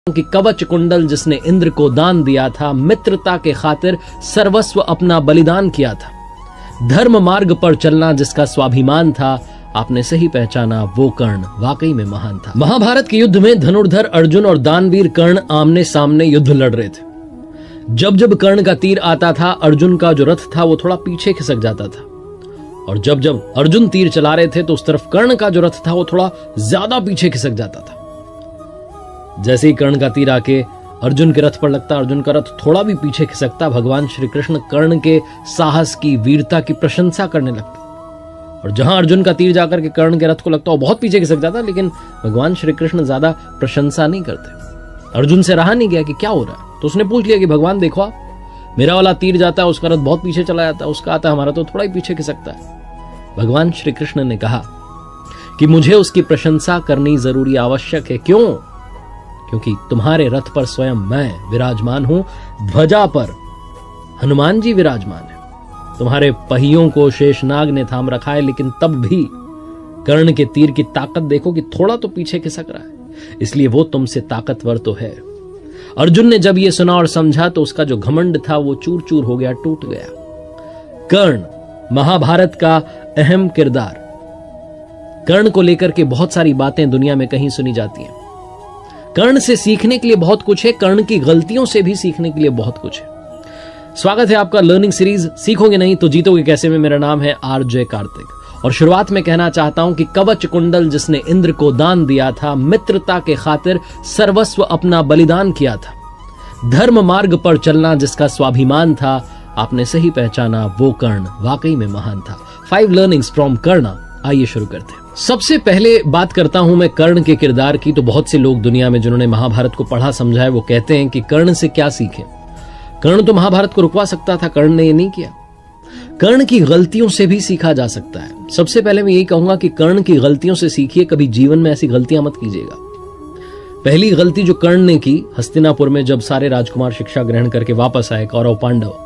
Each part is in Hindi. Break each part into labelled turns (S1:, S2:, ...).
S1: कि कवच कुंडल जिसने इंद्र को दान दिया था, मित्रता के खातिर सर्वस्व अपना बलिदान किया था, धर्म मार्ग पर चलना जिसका स्वाभिमान था, आपने सही पहचाना वो कर्ण वाकई में महान था। महाभारत के युद्ध में धनुर्धर अर्जुन और दानवीर कर्ण आमने सामने युद्ध लड़ रहे थे। जब जब कर्ण का तीर आता था, अर्जुन का जो रथ था वो थोड़ा पीछे खिसक जाता था, और जब जब अर्जुन तीर चला रहे थे तो उस तरफ कर्ण का जो रथ था वो थोड़ा ज्यादा पीछे खिसक जाता था। जैसे ही कर्ण का तीर आके अर्जुन के रथ पर लगता, अर्जुन का रथ थोड़ा भी पीछे खिसकता, भगवान श्री कृष्ण कर्ण के साहस की, वीरता की प्रशंसा करने लगते। और जहां अर्जुन का तीर जाकर के कर्ण के रथ को लगता वो बहुत पीछे खिसक जाता, लेकिन भगवान श्री कृष्ण ज्यादा प्रशंसा नहीं करते। अर्जुन से रहा नहीं गया कि क्या हो रहा है, तो उसने पूछ लिया कि भगवान देखो आप, मेरा वाला तीर जाता है उसका रथ बहुत पीछे चला जाता है, उसका आता है हमारा तो थोड़ा ही पीछे खिसकता है। भगवान श्री कृष्ण ने कहा कि मुझे उसकी प्रशंसा करनी जरूरी आवश्यक है। क्यों? क्योंकि तुम्हारे रथ पर स्वयं मैं विराजमान हूं, ध्वजा पर हनुमान जी विराजमान है, तुम्हारे पहियों को शेषनाग ने थाम रखा है, लेकिन तब भी कर्ण के तीर की ताकत देखो कि थोड़ा तो पीछे खिसक रहा है, इसलिए वो तुमसे ताकतवर तो है। अर्जुन ने जब ये सुना और समझा तो उसका जो घमंड था वो चूर चूर हो गया, टूट गया। कर्ण महाभारत का अहम किरदार। कर्ण को लेकर के बहुत सारी बातें दुनिया में कहीं सुनी जाती हैं। कर्ण से सीखने के लिए बहुत कुछ है, कर्ण की गलतियों से भी सीखने के लिए बहुत कुछ है। स्वागत है आपका लर्निंग सीरीज सीखोगे नहीं तो जीतोगे कैसे में। मेरा नाम है आरजे कार्तिक और शुरुआत में कहना चाहता हूं कि कवच कुंडल जिसने इंद्र को दान दिया था, मित्रता के खातिर सर्वस्व अपना बलिदान किया था, धर्म मार्ग पर चलना जिसका स्वाभिमान था, आपने सही पहचाना वो कर्ण वाकई में महान था। 5 लर्निंग्स फ्रॉम कर्ण। आइए शुरू करते हैं। सबसे पहले बात करता हूं मैं कर्ण के किरदार की। तो बहुत से लोग दुनिया में जिन्होंने महाभारत को पढ़ा समझा है वो कहते हैं कि कर्ण से क्या सीखें। कर्ण तो महाभारत को रुकवा सकता था, कर्ण ने ये नहीं किया। कर्ण की गलतियों से भी सीखा जा सकता है। सबसे पहले मैं यही कहूंगा कि कर्ण की गलतियों से सीखिए, कभी जीवन में ऐसी गलतियां मत कीजिएगा। पहली गलती जो कर्ण ने की, हस्तिनापुर में जब सारे राजकुमार शिक्षा ग्रहण करके वापस आए, कौरव पांडव,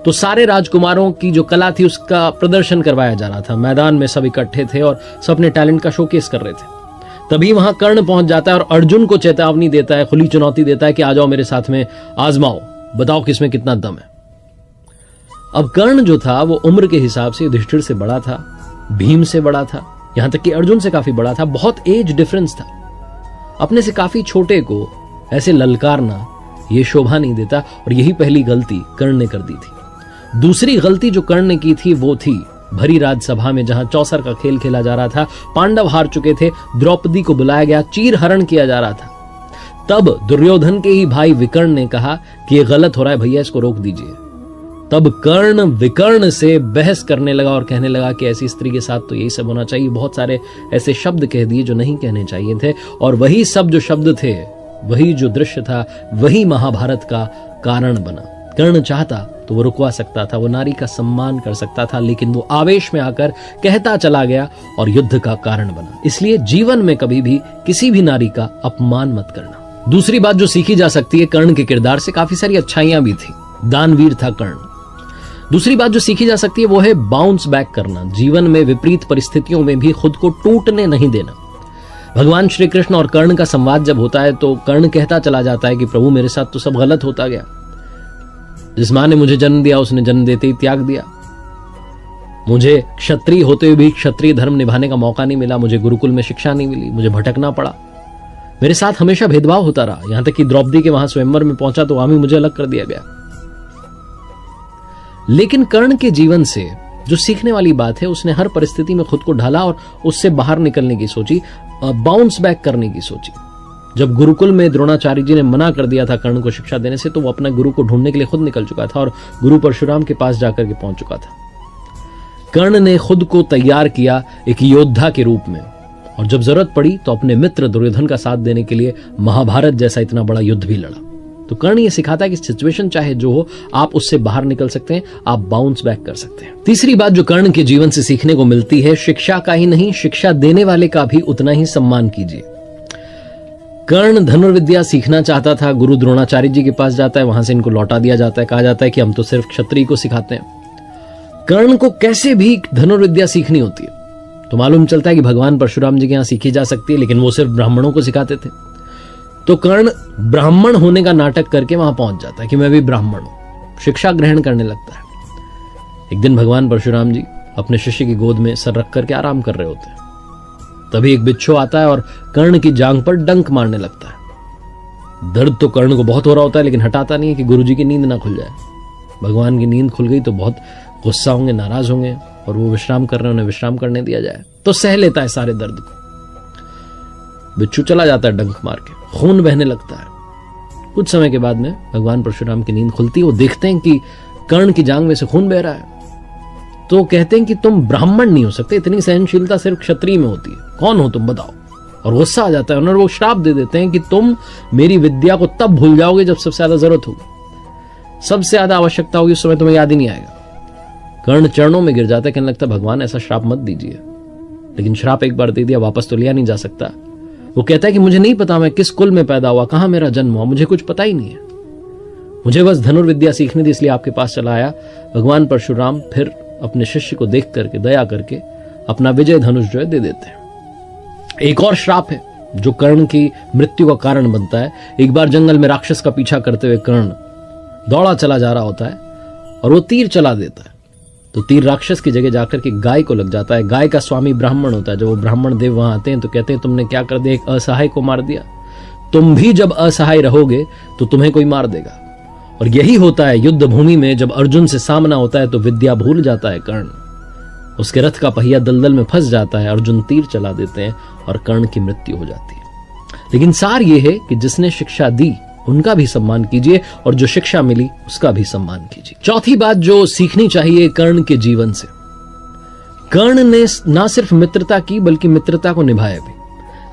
S1: तो सारे राजकुमारों की जो कला थी उसका प्रदर्शन करवाया जा रहा था। मैदान में सब इकट्ठे थे और सब अपने टैलेंट का शोकेस कर रहे थे। तभी वहां कर्ण पहुंच जाता है और अर्जुन को चेतावनी देता है, खुली चुनौती देता है कि आ जाओ मेरे साथ में, आजमाओ, बताओ किसमें कितना दम है। अब कर्ण जो था वो उम्र के हिसाब से युधिष्ठिर से बड़ा था, भीम से बड़ा था, यहां तक कि अर्जुन से काफी बड़ा था। बहुत एज डिफरेंस था। अपने से काफी छोटे को ऐसे ललकारना ये शोभा नहीं देता, और यही पहली गलती कर्ण ने कर दी थी। दूसरी गलती जो कर्ण ने की थी वो थी भरी राजसभा में जहां चौसर का खेल खेला जा रहा था, पांडव हार चुके थे, द्रौपदी को बुलाया गया, चीर हरण किया जा रहा था। तब दुर्योधन के ही भाई विकर्ण ने कहा कि ये गलत हो रहा है भैया, इसको रोक दीजिए। तब कर्ण विकर्ण से बहस करने लगा और कहने लगा कि ऐसी स्त्री के साथ तो यही सब होना चाहिए। बहुत सारे ऐसे शब्द कह दिए जो नहीं कहने चाहिए थे, और वही सब जो शब्द थे, वही जो दृश्य था, वही महाभारत का कारण बना। कर्ण चाहता तो वो रुकवा सकता था, वो नारी का सम्मान कर सकता था, लेकिन वो आवेश में आकर कहता चला गया और युद्ध का कारण बना। इसलिए जीवन में कभी भी किसी भी नारी का अपमान मत करना। दूसरी बात जो सीखी जा सकती है कर्ण के किरदार से, काफी सारी अच्छाइयां भी थी, दानवीर था कर्ण। दूसरी बात जो सीखी जा सकती है वो है बाउंस बैक करना। जीवन में विपरीत परिस्थितियों में भी खुद को टूटने नहीं देना। भगवान श्री कृष्ण और कर्ण का संवाद जब होता है तो कर्ण कहता चला जाता है कि प्रभु मेरे साथ तो सब गलत होता गया, जिस मां ने मुझे जन्म दिया उसने जन्म देते ही त्याग दिया, मुझे क्षत्रिय होते हुए भी क्षत्रिय धर्म निभाने का मौका नहीं मिला, मुझे गुरुकुल में शिक्षा नहीं मिली, मुझे भटकना पड़ा, मेरे साथ हमेशा भेदभाव होता रहा, यहां तक कि द्रौपदी के वहां स्वयंवर में पहुंचा तो वहां भी मुझे अलग कर दिया गया। लेकिन कर्ण के जीवन से जो सीखने वाली बात है, उसने हर परिस्थिति में खुद को ढाला और उससे बाहर निकलने की सोची, बाउंस बैक करने की सोची। जब गुरुकुल में द्रोणाचार्य जी ने मना कर दिया था कर्ण को शिक्षा देने से, तो वो अपना गुरु को ढूंढने के लिए खुद निकल चुका था और गुरु परशुराम के पास जाकर के पहुंच चुका था। कर्ण ने खुद को तैयार किया एक योद्धा के रूप में, और जब जरूरत पड़ी तो अपने मित्र दुर्योधन का साथ देने के लिए महाभारत जैसा इतना बड़ा युद्ध भी लड़ा। तो कर्ण ये सिखाता है कि सिचुएशन चाहे जो हो, आप उससे बाहर निकल सकते हैं, आप बाउंस बैक कर सकते हैं। तीसरी बात जो कर्ण के जीवन से सीखने को मिलती है, शिक्षा का ही नहीं, शिक्षा देने वाले का भी उतना ही सम्मान कीजिए। कर्ण धनुर्विद्या सीखना चाहता था, गुरु द्रोणाचार्य जी के पास जाता है, वहां से इनको लौटा दिया जाता है, कहा जाता है कि हम तो सिर्फ क्षत्रिय को सिखाते हैं। कर्ण को कैसे भी धनुर्विद्या सीखनी होती है तो मालूम चलता है कि भगवान परशुराम जी के यहां सीखी जा सकती है, लेकिन वो सिर्फ ब्राह्मणों को सिखाते थे। तो कर्ण ब्राह्मण होने का नाटक करके वहां पहुंच जाता है कि मैं भी ब्राह्मण हूं, शिक्षा ग्रहण करने लगता है। एक दिन भगवान परशुराम जी अपने शिष्य की गोद में सर रख करके आराम कर रहे होते हैं। तभी एक बिच्छू आता है और कर्ण की जांघ पर डंक मारने लगता है। दर्द तो कर्ण को बहुत हो रहा होता है, लेकिन हटाता नहीं है कि गुरुजी की नींद ना खुल जाए। भगवान की नींद खुल गई तो बहुत गुस्सा होंगे, नाराज होंगे, और वो विश्राम कर रहे हैं, उन्हें विश्राम करने दिया जाए तो सह लेता है सारे दर्द को। बिच्छू चला जाता है डंक मार के, खून बहने लगता है। कुछ समय के बाद में भगवान परशुराम की नींद खुलती है। वो देखते हैं कि कर्ण की जांघ में से खून बह रहा है। तो कहते हैं कि तुम ब्राह्मण नहीं हो सकते, इतनी सहनशीलता सिर्फ क्षत्रिय में होती है, कौन हो तुम बताओ। और गुस्सा आ जाता है और वो श्राप दे देते हैं कि तुम मेरी विद्या को तब भूल जाओगे जब सबसे ज्यादा जरूरत होगी, सबसे ज्यादा आवश्यकता होगी, उस समय तुम्हें याद ही नहीं आएगा। कर्ण चरणों में गिर जाता है, कहने लगता भगवान ऐसा श्राप मत दीजिए। लेकिन श्राप एक बार दे दिया, वापस तो लिया नहीं जा सकता। वो कहता है कि मुझे नहीं पता मैं किस कुल में पैदा हुआ, कहां मेरा जन्म हुआ, मुझे कुछ पता ही नहीं है। मुझे बस धनुर्विद्या सीखनी थी, इसलिए आपके पास चला आया। भगवान परशुराम फिर अपने शिष्य को देख करके, दया करके अपना विजय धनुष जो है दे देते हैं। एक और श्राप है जो कर्ण की मृत्यु का कारण बनता है। एक बार जंगल में राक्षस का पीछा करते हुए कर्ण दौड़ा चला जा रहा होता है और वो तीर चला देता है। तो तीर राक्षस की जगह जाकर के गाय को लग जाता है। गाय का स्वामी ब्राह्मण होता है। जब वो ब्राह्मण देव वहां आते हैं तो कहते हैं तुमने क्या कर दिया, एक असहाय को मार दिया। तुम भी जब असहाय रहोगे तो तुम्हें कोई मार देगा। और यही होता है युद्ध भूमि में, जब अर्जुन से सामना होता है तो विद्या भूल जाता है कर्ण। उसके रथ का पहिया दलदल में फंस जाता है, अर्जुन तीर चला देते हैं और कर्ण की मृत्यु हो जाती है। लेकिन सार यह है कि जिसने शिक्षा दी उनका भी सम्मान कीजिए और जो शिक्षा मिली उसका भी सम्मान कीजिए। चौथी बात जो सीखनी चाहिए कर्ण के जीवन से, कर्ण ने ना सिर्फ मित्रता की बल्कि मित्रता को निभाया भी।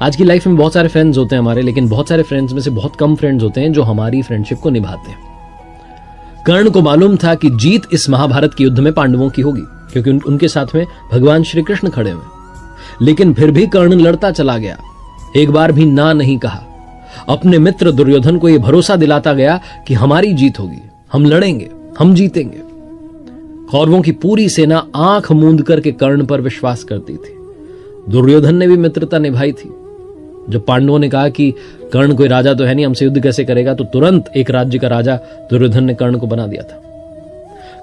S1: आज की लाइफ में बहुत सारे फ्रेंड्स होते हैं हमारे, लेकिन बहुत सारे फ्रेंड्स में से बहुत कम फ्रेंड्स होते हैं जो हमारी फ्रेंडशिप को निभाते हैं। कर्ण को मालूम था कि जीत इस महाभारत के युद्ध में पांडवों की होगी, क्योंकि उनके साथ में भगवान श्री कृष्ण खड़े हुए। लेकिन फिर भी कर्ण लड़ता चला गया, एक बार भी ना नहीं कहा। अपने मित्र दुर्योधन को यह भरोसा दिलाता गया कि हमारी जीत होगी, हम लड़ेंगे, हम जीतेंगे। कौरवों की पूरी सेना आंख मूंद करके कर्ण पर विश्वास करती थी। दुर्योधन ने भी मित्रता निभाई थी। जब पांडवों ने कहा कि कर्ण कोई राजा तो है नहीं, हमसे युद्ध कैसे करेगा, तो तुरंत एक राज्य का राजा दुर्योधन ने कर्ण को बना दिया था।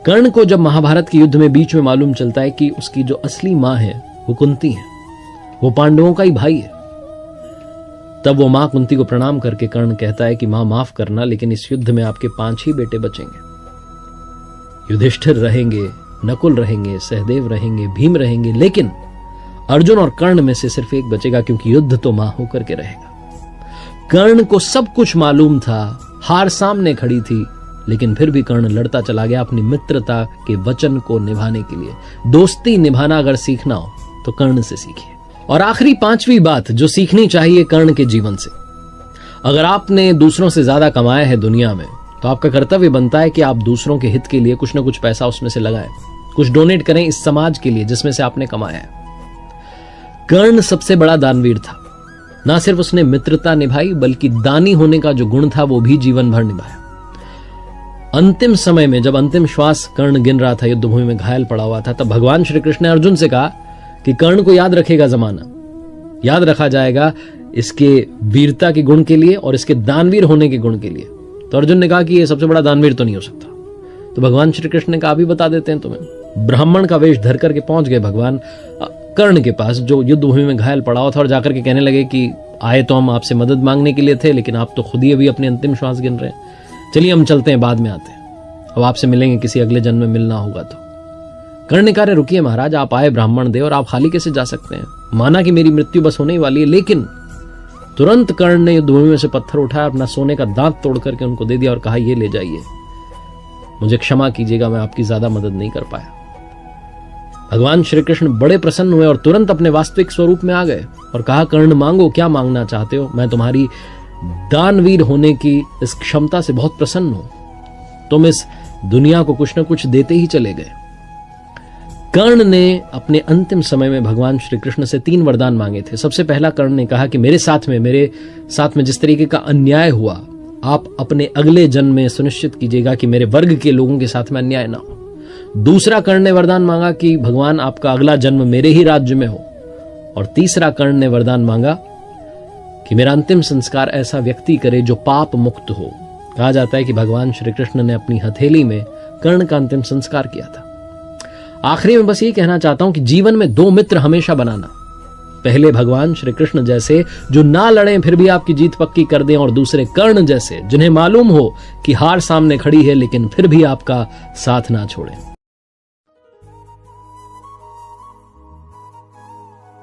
S1: कर्ण को जब महाभारत के युद्ध में बीच में मालूम चलता है कि उसकी जो असली मां है वो कुंती है, वो पांडवों का ही भाई है, तब वो मां कुंती को प्रणाम करके कर्ण कहता है कि मां माफ करना, लेकिन इस युद्ध में आपके 5 ही बेटे बचेंगे। युधिष्ठिर रहेंगे, नकुल रहेंगे, सहदेव रहेंगे, भीम रहेंगे, लेकिन अर्जुन और कर्ण में से सिर्फ एक बचेगा, क्योंकि युद्ध तो मां होकर के रहेगा। कर्ण को सब कुछ मालूम था, हार सामने खड़ी थी, लेकिन फिर भी कर्ण लड़ता चला गया अपनी मित्रता के वचन को निभाने के लिए। दोस्ती निभाना अगर सीखना हो तो कर्ण से सीखिए। और आखिरी 5वीं बात जो सीखनी चाहिए कर्ण के जीवन से, अगर आपने दूसरों से ज्यादा कमाया है दुनिया में तो आपका कर्तव्य बनता है कि आप दूसरों के हित के लिए कुछ ना कुछ पैसा उसमें से लगाएं, कुछ डोनेट करें इस समाज के लिए जिसमें से आपने कमाया है। कर्ण सबसे बड़ा दानवीर था। ना सिर्फ उसने मित्रता निभाई बल्कि दानी होने का जो गुण था वो भी जीवन भर निभाया। अंतिम समय में जब अंतिम श्वास कर्ण गिन रहा था, युद्ध भूमि में घायल पड़ा हुआ था, तब भगवान श्री कृष्ण ने अर्जुन से कहा कि कर्ण को याद रखेगा जमाना, याद रखा जाएगा इसके वीरता के गुण के लिए और इसके दानवीर होने के गुण के लिए। तो अर्जुन ने कहा कि ये सबसे बड़ा दानवीर तो नहीं हो सकता। तो भगवान श्री कृष्ण ने कहा अभी बता देते हैं तुम्हें। ब्राह्मण का वेश धर करके पहुंच गए भगवान कर्ण के पास जो युद्ध भूमि में घायल पड़ा हुआ था, और जाकर के कहने लगे कि आए तो हम आपसे मदद मांगने के लिए थे, लेकिन आप तो खुद ही अभी अपने अंतिम श्वास गिन रहे हैं, चलिए हम चलते हैं, बाद में आते हैं, अब आपसे मिलेंगे, किसी अगले जन्म में मिलना होगा। तो कर्ण ने कहा रुकिए महाराज, आप आए ब्राह्मण देव और आप खाली कैसे जा सकते हैं, माना कि मेरी मृत्यु बस होने ही वाली है। लेकिन तुरंत कर्ण ने युद्ध भूमि में से पत्थर उठाया, अपना सोने का दांत तोड़ करके उनको दे दिया और कहा ये ले जाइए, मुझे क्षमा कीजिएगा, मैं आपकी ज्यादा मदद नहीं कर पाया। भगवान श्री कृष्ण बड़े प्रसन्न हुए और तुरंत अपने वास्तविक स्वरूप में आ गए और कहा कर्ण मांगो, क्या मांगना चाहते हो, मैं तुम्हारी दानवीर होने की इस क्षमता से बहुत प्रसन्न हूं, तुम इस दुनिया को कुछ न कुछ देते ही चले गए। कर्ण ने अपने अंतिम समय में भगवान श्री कृष्ण से 3 वरदान मांगे थे। सबसे पहला कर्ण ने कहा कि मेरे साथ में जिस तरीके का अन्याय हुआ, आप अपने अगले जन्म में सुनिश्चित कीजिएगा कि मेरे वर्ग के लोगों के साथ में अन्याय ना हो। दूसरा कर्ण ने वरदान मांगा कि भगवान आपका अगला जन्म मेरे ही राज्य में हो। और तीसरा कर्ण ने वरदान मांगा कि मेरा अंतिम संस्कार ऐसा व्यक्ति करे जो पाप मुक्त हो। कहा जाता है कि भगवान श्री कृष्ण ने अपनी हथेली में कर्ण का अंतिम संस्कार किया था। आखिरी में बस ये कहना चाहता हूं कि जीवन में दो मित्र हमेशा बनाना। पहले भगवान श्री कृष्ण जैसे जो ना लड़े फिर भी आपकी जीत पक्की कर दें, और दूसरे कर्ण जैसे जिन्हें मालूम हो कि हार सामने खड़ी है लेकिन फिर भी आपका साथ ना छोड़ें।